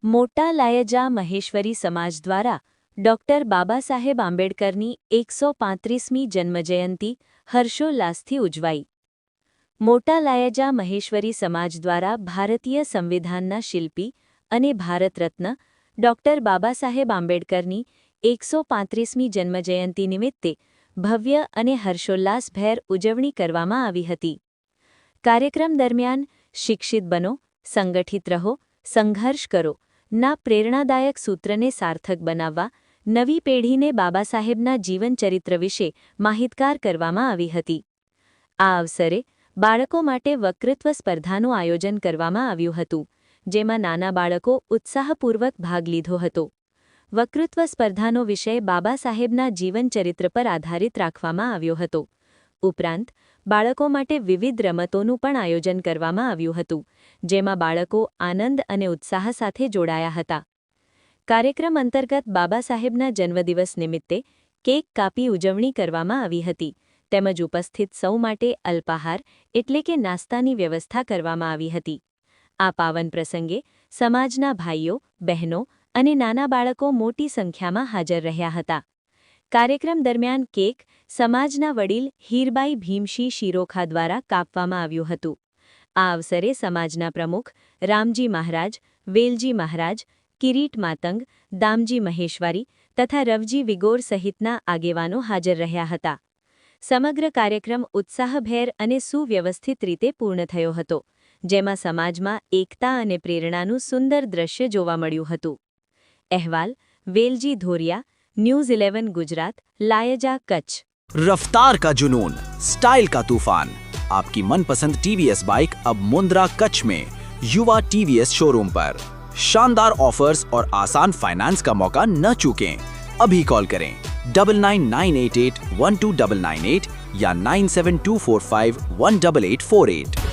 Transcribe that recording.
મોટા લાયજા મહેશ્વરી સમાજ દ્વારા ડોક્ટર બાબાસાહેબ આંબેડકરની 135મી જન્મજયંતિ હર્ષોલ્લાસથી ઉજવાઈ. મોટા લાયજા મહેશ્વરી સમાજ દ્વારા ભારતીય સંવિધાનના શિલ્પી અને ભારત રત્ન ડોક્ટર બાબાસાહેબ આંબેડકરની 135મી જન્મજયંતિ નિમિત્તે ભવ્ય અને હર્ષોલ્લાસભેર ઉજવણી કરવામાં આવી હતી. કાર્યક્રમ દરમિયાન શિક્ષિત બનો, સંગઠિત રહો, સંઘર્ષ કરો ના પ્રેરણાદાયક સૂત્રને સાર્થક બનાવવા નવી પેઢીને બાબાસાહેબના જીવનચરિત્ર વિશે માહિતગાર કરવામાં આવી હતી. આ અવસરે બાળકો માટે વક્તૃત્વ સ્પર્ધાનું આયોજન કરવામાં આવ્યું હતું, જેમાં નાના બાળકો ઉત્સાહપૂર્વક ભાગ લીધો હતો. વક્તૃત્વ સ્પર્ધાનો વિષય બાબાસાહેબના જીવનચરિત્ર પર આધારિત રાખવામાં આવ્યો હતો. ઉપરાંત બાળકો માટે વિવિધ રમતોનું પણ આયોજન કરવામાં આવ્યું હતું, જેમાં બાળકો આનંદ અને ઉત્સાહ સાથે જોડાયા હતા. કાર્યક્રમ અંતર્ગત બાબાસાહેબના જન્મદિવસ નિમિત્તે કેક કાપી ઉજવણી કરવામાં આવી હતી, તેમજ ઉપસ્થિત સૌ માટે અલ્પાહાર એટલે કે નાસ્તાની વ્યવસ્થા કરવામાં આવી હતી. આ પાવન પ્રસંગે સમાજના ભાઈઓ, બહેનો અને નાના બાળકો મોટી સંખ્યામાં હાજર રહ્યા હતા. કાર્યક્રમ દરમિયાન કેક સમાજના વડીલ હીરબાઈ ભીમસિંહ શિરોખા દ્વારા કાપવામાં આવ્યું હતું. આ અવસરે સમાજના પ્રમુખ રામજી મહારાજ, વેલજી મહારાજ, કિરીટ માતંગ, દામજી મહેશ્વરી તથા રવજી વિગોર સહિતના આગેવાનો હાજર રહ્યા હતા. સમગ્ર કાર્યક્રમ ઉત્સાહભેર અને સુવ્યવસ્થિત રીતે પૂર્ણ થયો હતો, જેમાં સમાજમાં એકતા અને પ્રેરણાનું સુંદર દ્રશ્ય જોવા મળ્યું હતું. અહેવાલ વેલજી ધોરિયા, न्यूज़ 11 गुजरात, लायजा कच्छ. रफ्तार का जुनून, स्टाइल का तूफान. आपकी मनपसंद TVS बाइक अब मुंद्रा कच्छ में युवा TVS शोरूम पर. शानदार ऑफर्स और आसान फाइनेंस का मौका न चूकें. अभी कॉल करें 9998812998 या 9724518848.